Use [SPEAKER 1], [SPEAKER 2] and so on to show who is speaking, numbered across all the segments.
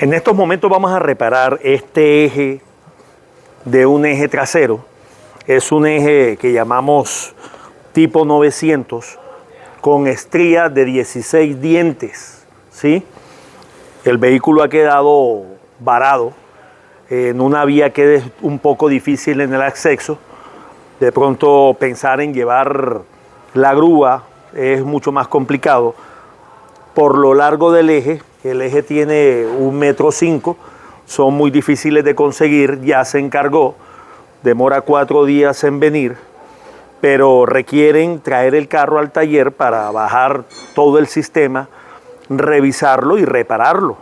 [SPEAKER 1] En estos momentos vamos a reparar este eje de un eje trasero. Es un eje que llamamos tipo 900 con estría de 16 dientes, ¿sí? El vehículo ha quedado varado en una vía que es un poco difícil en el acceso. De pronto pensar en llevar la grúa es mucho más complicado. Por lo largo del eje, el eje tiene 1,5 m, son muy difíciles de conseguir, ya se encargó, demora 4 días en venir, pero requieren traer el carro al taller para bajar todo el sistema, revisarlo y repararlo.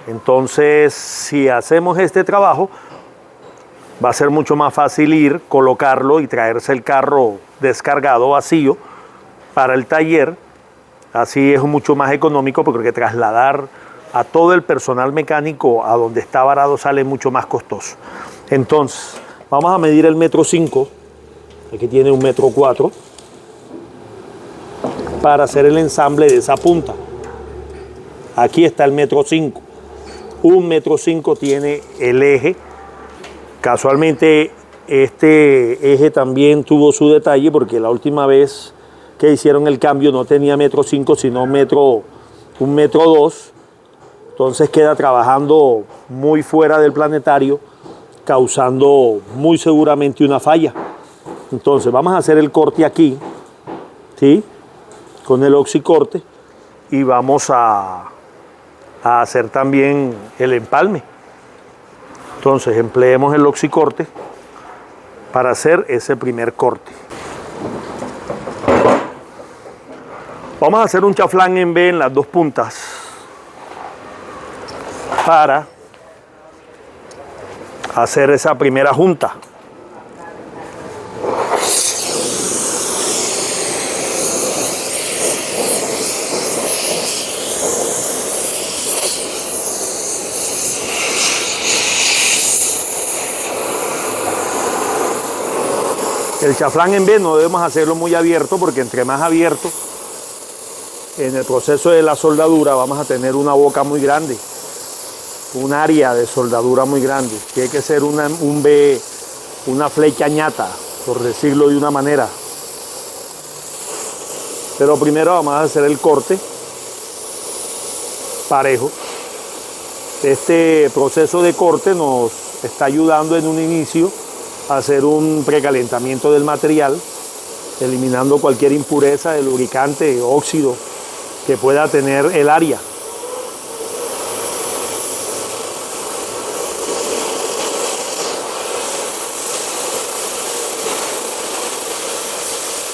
[SPEAKER 1] Entonces, si hacemos este trabajo, va a ser mucho más fácil ir, colocarlo y traerse el carro descargado, vacío, para el taller. Así es mucho más económico porque trasladar a todo el personal mecánico a donde está varado sale mucho más costoso. Entonces, vamos a medir el 1,5 m, aquí tiene 1,4 m, para hacer el ensamble de esa punta. Aquí está el 1,5 m. 1,5 m tiene el eje. Casualmente este eje también tuvo su detalle porque la última vez que hicieron el cambio no tenía 1,5 m, sino 1,2 m. Entonces queda trabajando muy fuera del planetario, causando muy seguramente una falla. Entonces vamos a hacer el corte aquí, ¿sí? Con el oxicorte, y vamos a hacer también el empalme. Entonces empleemos el oxicorte para hacer ese primer corte. Vamos a hacer un chaflán en B en las dos puntas para hacer esa primera junta. El chaflán en B no debemos hacerlo muy abierto porque entre más abierto en el proceso de la soldadura vamos a tener una boca muy grande, un área de soldadura muy grande. Tiene que ser un B, una flecha ñata, por decirlo de una manera. Pero primero vamos a hacer el corte parejo. Este proceso de corte nos está ayudando en un inicio a hacer un precalentamiento del material, eliminando cualquier impureza de lubricante, óxido que pueda tener el área.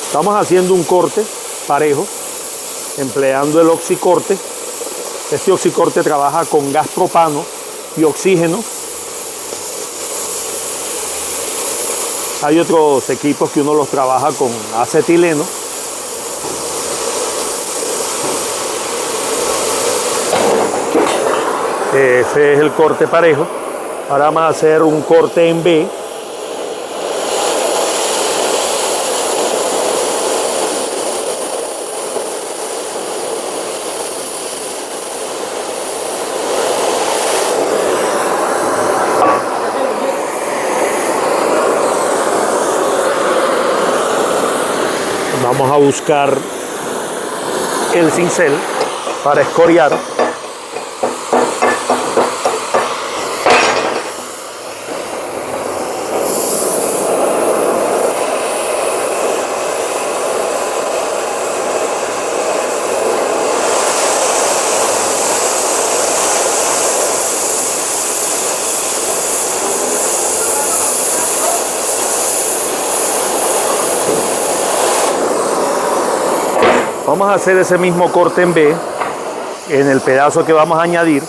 [SPEAKER 1] Estamos haciendo un corte parejo, empleando el oxicorte. Este oxicorte trabaja con gas propano y oxígeno. Hay otros equipos que uno los trabaja con acetileno. Ese es el corte parejo. Ahora vamos a hacer un corte en B. Vamos a buscar el cincel para escoriar. Vamos a hacer ese mismo corte en B en el pedazo que vamos a añadir.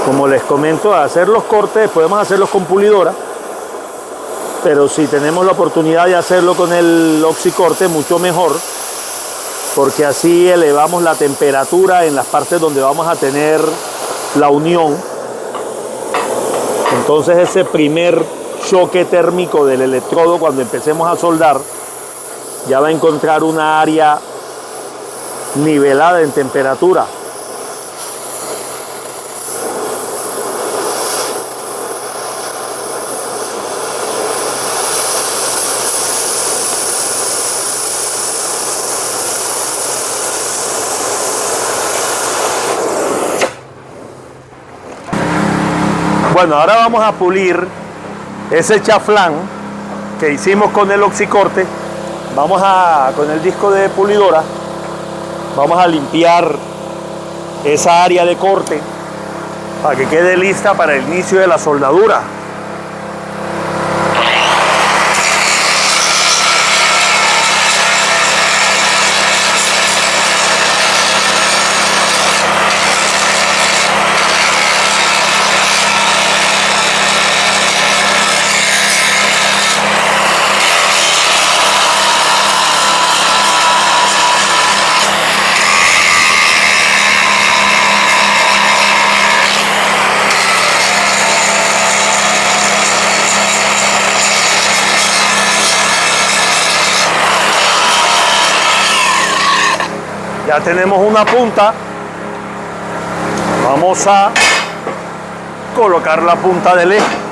[SPEAKER 1] Como les comento, hacer los cortes podemos hacerlos con pulidora, pero si tenemos la oportunidad de hacerlo con el oxicorte, mucho mejor, porque así elevamos la temperatura en las partes donde vamos a tener la unión Entonces ese primer choque térmico del electrodo, cuando empecemos a soldar, ya va a encontrar una área nivelada en temperatura. Bueno, ahora vamos a pulir ese chaflán que hicimos con el oxicorte. Con el disco de pulidora, vamos a limpiar esa área de corte para que quede lista para el inicio de la soldadura. Ya tenemos una punta. Vamos a colocar la punta del eje.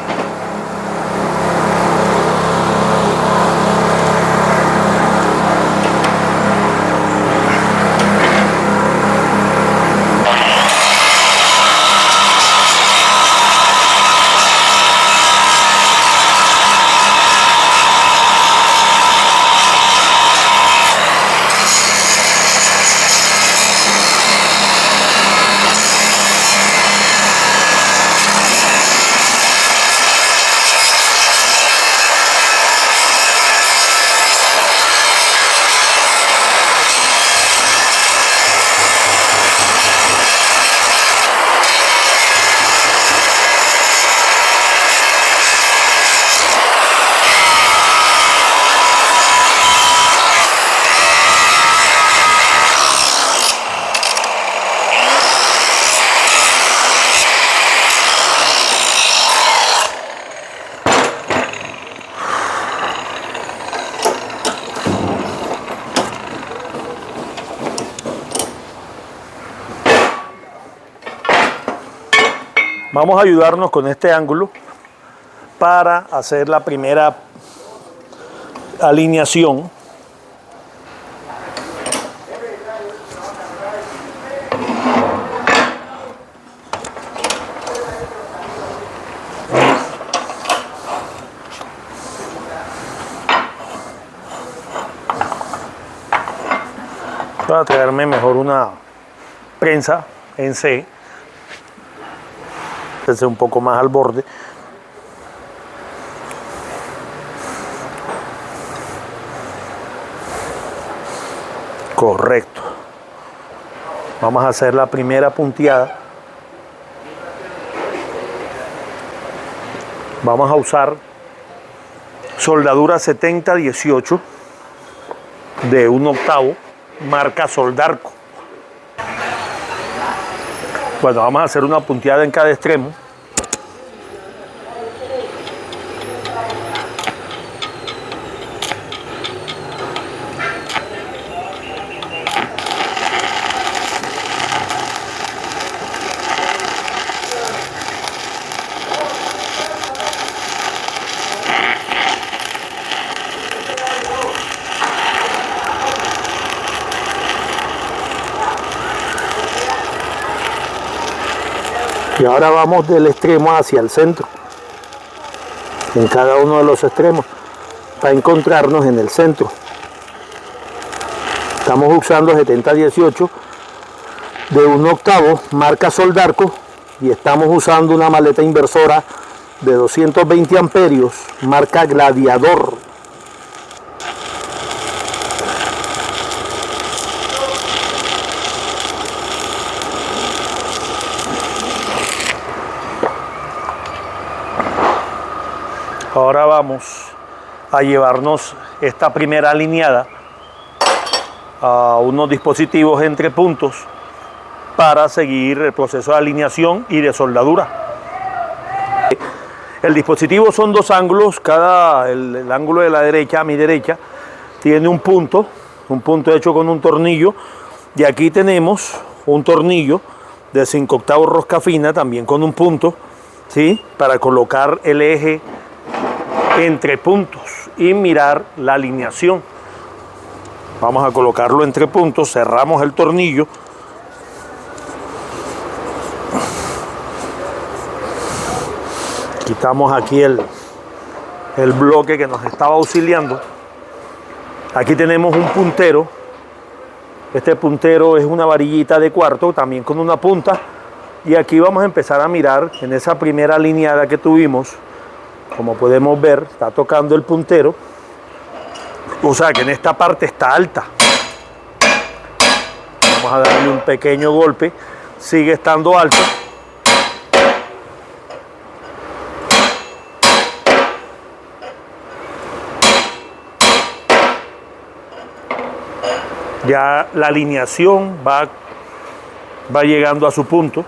[SPEAKER 1] Vamos a ayudarnos con este ángulo para hacer la primera alineación. Voy a traerme mejor una prensa en C. Un poco más al borde. Correcto. Vamos a hacer la primera punteada. Vamos a usar soldadura 70-18 de 1/8 marca Soldarco. Bueno, vamos a hacer una punteada en cada extremo. Y ahora vamos del extremo hacia el centro, en cada uno de los extremos, para encontrarnos en el centro. Estamos usando 70-18 de 1/8 marca Soldarco y estamos usando una maleta inversora de 220 amperios marca Gladiador. Ahora vamos a llevarnos esta primera alineada a unos dispositivos entre puntos para seguir el proceso de alineación y de soldadura. El dispositivo son dos ángulos, el ángulo de la derecha a mi derecha tiene un punto hecho con un tornillo, y aquí tenemos un tornillo de 5/8 rosca fina también con un punto, ¿sí? Para colocar el eje entre puntos y mirar la alineación. Vamos a colocarlo entre puntos, cerramos el tornillo. Quitamos aquí el bloque que nos estaba auxiliando. Aquí tenemos un puntero. Este puntero es una varillita de cuarto, también con una punta. Y aquí vamos a empezar a mirar en esa primera alineada que tuvimos. Como podemos ver, está tocando el puntero. O sea que en esta parte está alta. Vamos a darle un pequeño golpe. Sigue estando alto. Ya la alineación va llegando a su punto.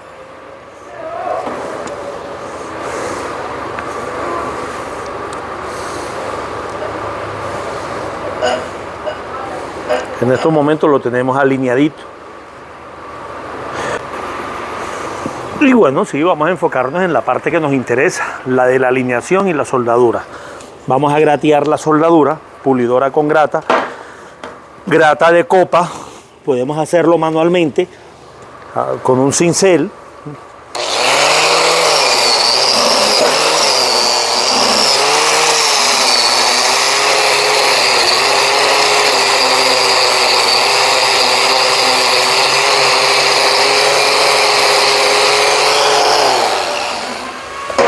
[SPEAKER 1] En estos momentos lo tenemos alineadito. Y bueno, sí, vamos a enfocarnos en la parte que nos interesa, la de la alineación y la soldadura. Vamos a gratear la soldadura, pulidora con grata. Grata de copa, podemos hacerlo manualmente con un cincel.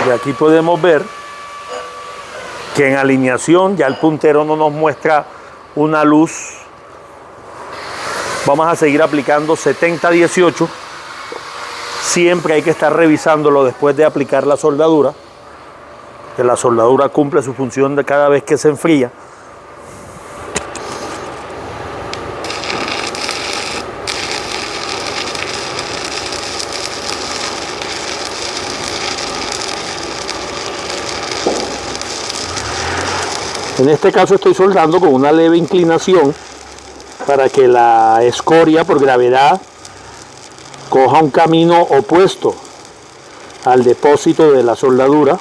[SPEAKER 1] Y aquí podemos ver que en alineación ya el puntero no nos muestra una luz. Vamos a seguir aplicando 70-18. Siempre hay que estar revisándolo después de aplicar la soldadura, que la soldadura cumple su función de cada vez que se enfría. En este caso estoy soldando con una leve inclinación para que la escoria por gravedad coja un camino opuesto al depósito de la soldadura.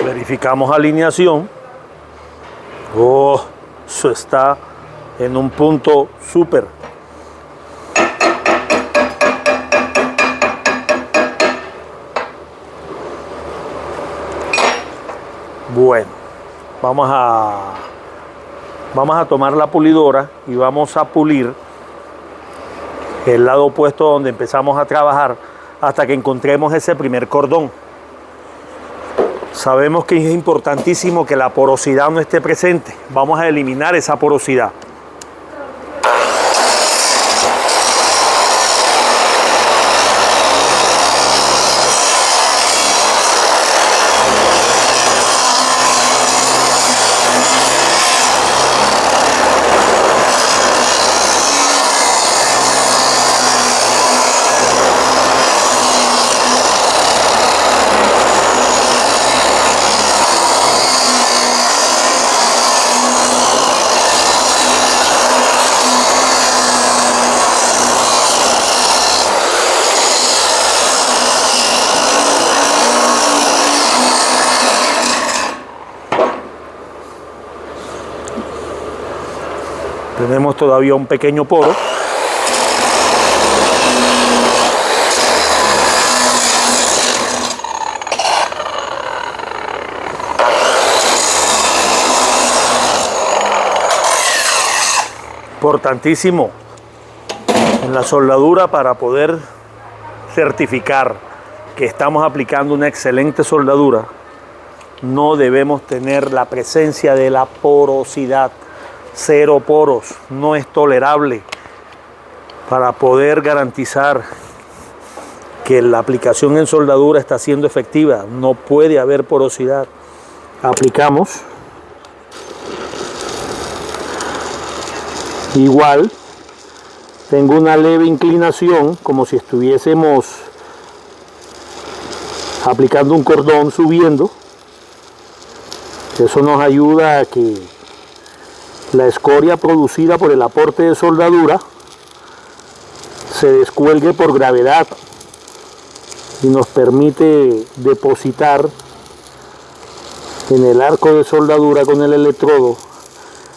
[SPEAKER 1] Verificamos alineación. Oh, eso está en un punto súper. Bueno, vamos a tomar la pulidora y vamos a pulir el lado opuesto donde empezamos a trabajar hasta que encontremos ese primer cordón. Sabemos que es importantísimo que la porosidad no esté presente. Vamos a eliminar esa porosidad. Tenemos todavía un pequeño poro. Importantísimo En la soldadura, para poder certificar que estamos aplicando una excelente soldadura, no debemos tener la presencia de la porosidad. 0 poros, no es tolerable. Para poder garantizar que la aplicación en soldadura está siendo efectiva, no puede haber porosidad. Aplicamos. Igual, tengo una leve inclinación, como si estuviésemos aplicando un cordón subiendo. Eso nos ayuda a que la escoria producida por el aporte de soldadura se descuelgue por gravedad y nos permite depositar en el arco de soldadura con el electrodo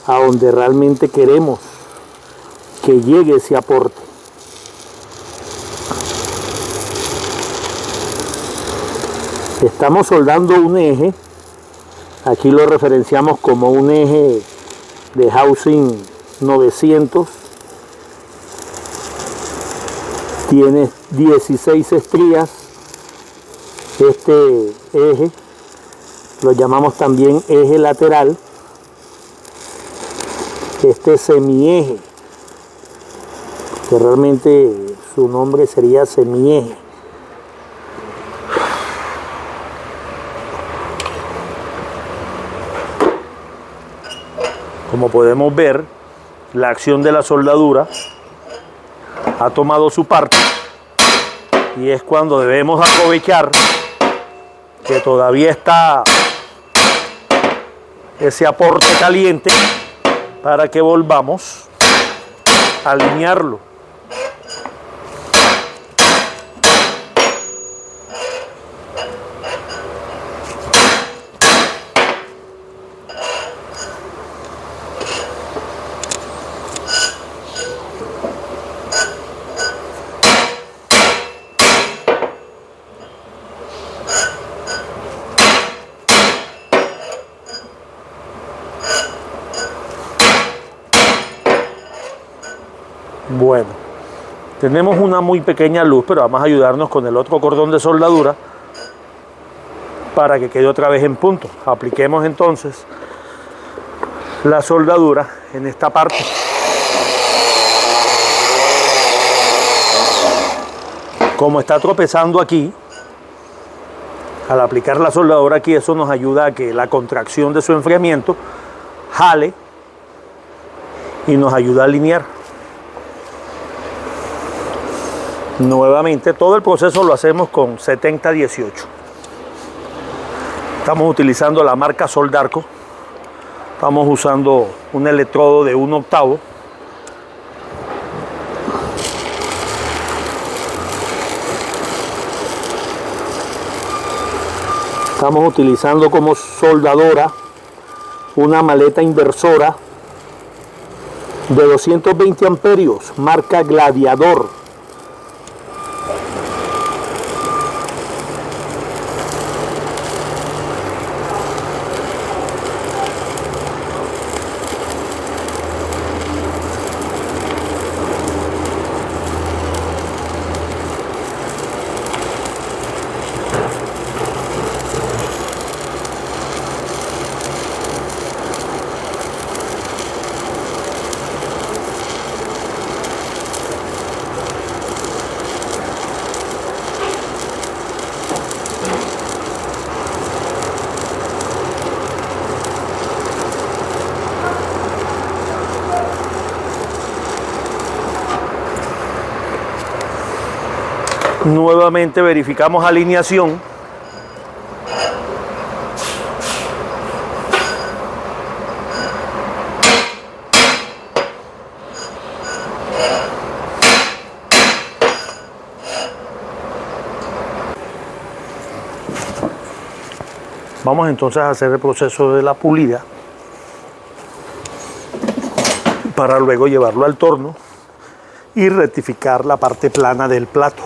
[SPEAKER 1] a donde realmente queremos que llegue ese aporte. Estamos soldando un eje, aquí lo referenciamos como un eje de housing 900, tiene 16 estrías. Este eje lo llamamos también eje lateral, este semieje, que realmente su nombre sería semieje. Como podemos ver, la acción de la soldadura ha tomado su parte y es cuando debemos aprovechar que todavía está ese aporte caliente para que volvamos a alinearlo. Bueno, tenemos una muy pequeña luz, pero vamos a ayudarnos con el otro cordón de soldadura para que quede otra vez en punto. Apliquemos entonces la soldadura en esta parte. Como está tropezando aquí, al aplicar la soldadura aquí, eso nos ayuda a que la contracción de su enfriamiento jale y nos ayuda a alinear. Nuevamente, todo el proceso lo hacemos con 7018. Estamos utilizando la marca Soldarco. Estamos usando un electrodo de 1/8. Estamos utilizando como soldadora una maleta inversora de 220 amperios, marca Gladiador. Nuevamente verificamos alineación. Vamos entonces a hacer el proceso de la pulida para luego llevarlo al torno y rectificar la parte plana del plato.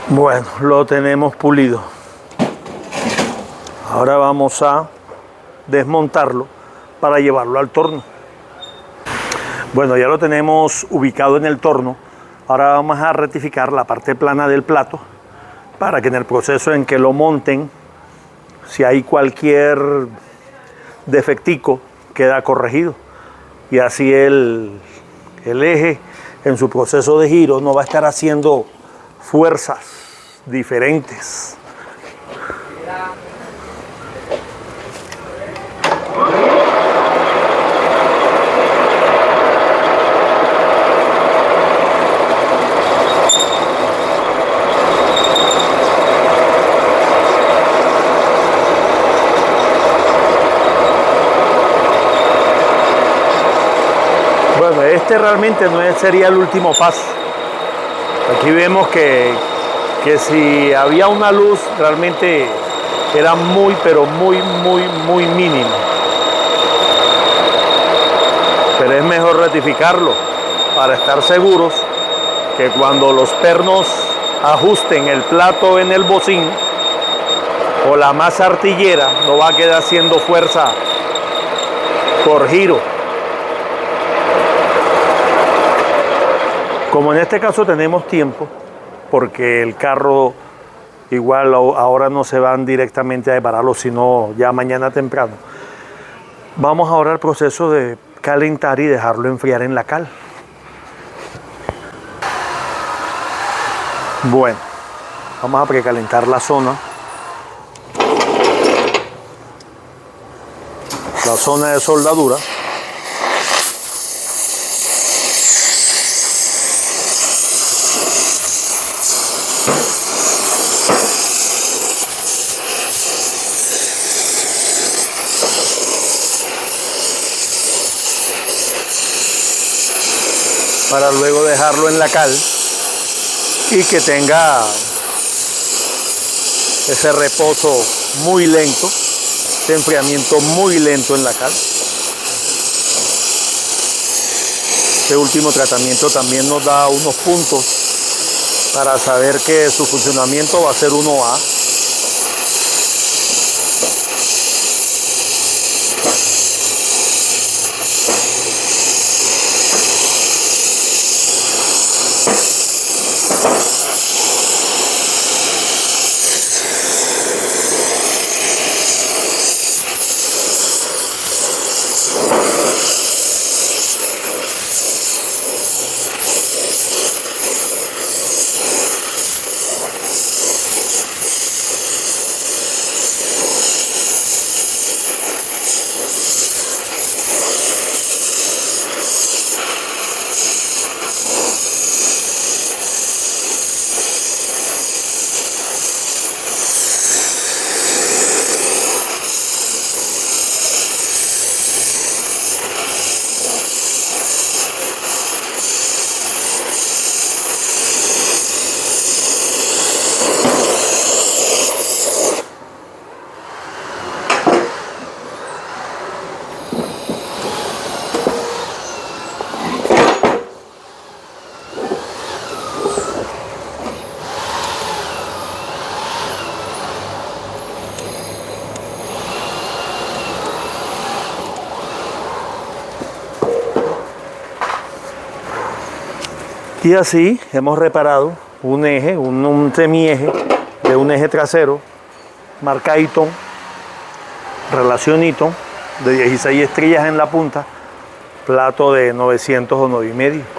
[SPEAKER 1] Bueno, lo tenemos pulido. Ahora vamos a desmontarlo para llevarlo al torno. Bueno, ya lo tenemos ubicado en el torno. Ahora vamos a rectificar la parte plana del plato para que en el proceso en que lo monten, si hay cualquier defectico, queda corregido. Y así el eje en su proceso de giro no va a estar haciendo fuerzas diferentes. Bueno, este realmente no sería el último paso. Aquí vemos que si había una luz, realmente era muy, pero muy mínima. Pero es mejor rectificarlo para estar seguros que cuando los pernos ajusten el plato en el bocín o la masa artillera, no va a quedar haciendo fuerza por giro. Como en este caso tenemos tiempo, porque el carro igual ahora no se van directamente a depararlo, sino ya mañana temprano, vamos ahora al proceso de calentar y dejarlo enfriar en la cal. Bueno, vamos a precalentar la zona de soldadura. Para luego dejarlo en la cal y que tenga ese reposo muy lento, ese enfriamiento muy lento en la cal. Este último tratamiento también nos da unos puntos para saber que su funcionamiento va a ser 1A. Y así hemos reparado un eje, un semieje de un eje trasero, marca Eaton, relación Eaton, de 16 estrellas en la punta, plato de 900 o 9,5.